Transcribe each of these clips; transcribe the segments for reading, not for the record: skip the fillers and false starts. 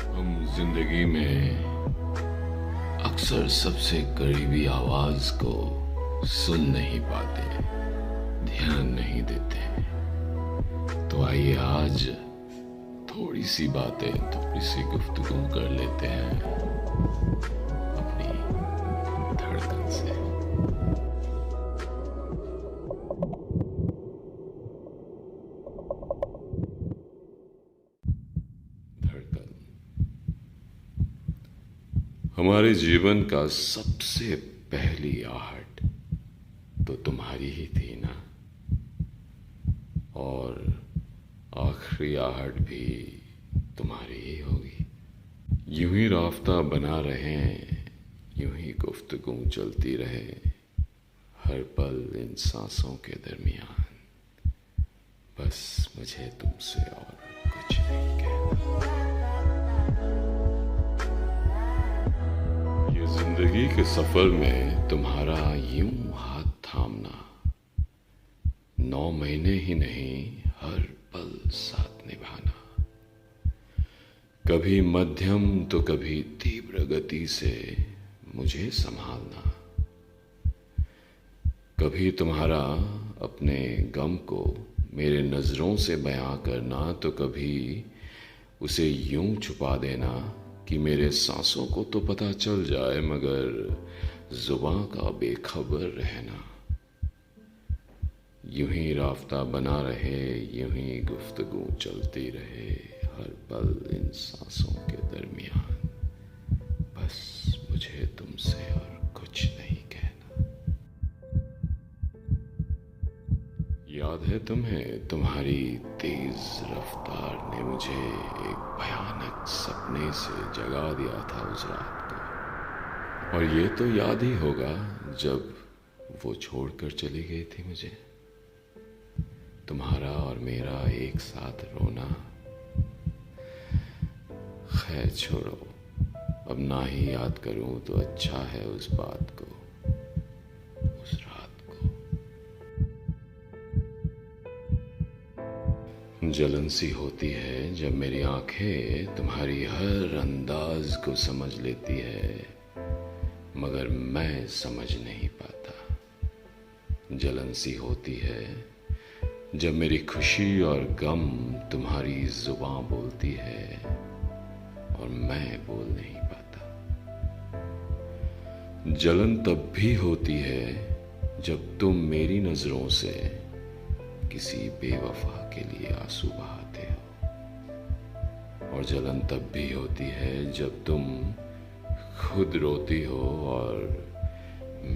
हम जिंदगी में अक्सर सबसे करीबी आवाज को सुन नहीं पाते, ध्यान नहीं देते। तो आइए आज थोड़ी सी बातें, थोड़ी सी गुफ्तगू कर लेते हैं अपनी धड़कन से। धड़कन हमारे जीवन का सबसे पहली आहट तो तुम्हारी ही थी ना, और आखिरी आहट भी तुम्हारी ही होगी। यूं ही राफ्ता बना रहें, यूं ही गुफ्तगू चलती रहे, हर पल इन सांसों के दरमियान। बस मुझे तुमसे और कुछ नहीं कहना। ये जिंदगी के सफर में तुम्हारा यूं हाथ थामना, 9 महीने ही नहीं हर पल साथ निभाना। कभी मध्यम तो कभी तीव्र गति से मुझे संभालना। कभी तुम्हारा अपने गम को मेरे नजरों से बयां करना, तो कभी उसे यूं छुपा देना कि मेरे सांसों को तो पता चल जाए मगर जुबां का बेखबर रहना। यूं ही राफ्ता बना रहे, यूं ही गुफ्तगू चलती रहे, हर पल इन सांसों के दरमियान। बस मुझे तुमसे और कुछ नहीं कहना। याद है तुम्हें, तुम्हारी तेज रफ्तार ने मुझे एक भयानक सपने से जगा दिया था उस रात को। और ये तो याद ही होगा जब वो छोड़कर चली गई थी मुझे। तुम्हारा और मेरा एक साथ रोना। खैर छोड़ो, अब ना ही याद करूं तो अच्छा है उस बात को, उस रात को। जलन सी होती है जब मेरी आंखें तुम्हारी हर अंदाज को समझ लेती है, मगर मैं समझ नहीं पाता। जलन सी होती है जब मेरी खुशी और गम तुम्हारी जुबां बोलती है और मैं बोल नहीं पाता। जलन तब भी होती है जब तुम मेरी नजरों से किसी बेवफा के लिए आंसू बहाते हो, और जलन तब भी होती है जब तुम खुद रोती हो और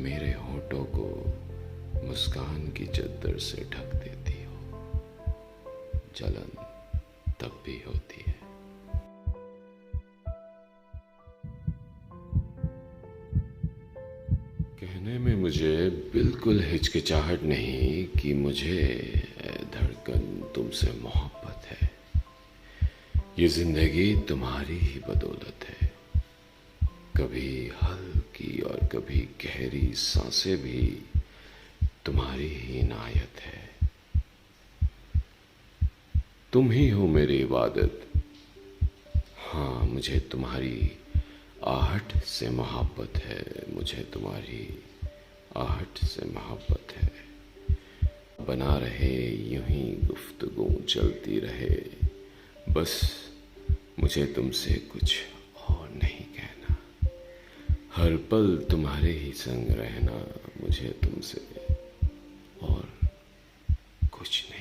मेरे होठों को मुस्कान की चद्दर से ढक देती हो। जलन तब भी होती है। कहने में मुझे बिल्कुल हिचकिचाहट नहीं कि मुझे धड़कन तुमसे मोहब्बत है। ये जिंदगी तुम्हारी ही बदौलत है। कभी हल्की और कभी गहरी सांसें भी तुम्हारी ही इनायत है। तुम ही हो मेरी इबादत। हाँ, मुझे तुम्हारी आहट से मोहब्बत है, मुझे तुम्हारी आहट से मोहब्बत है। बना रहे यूं ही गुफ्तगू चलती रहे, बस मुझे तुमसे कुछ और नहीं कहना। हर पल तुम्हारे ही संग रहना, मुझे तुमसे और कुछ नहीं।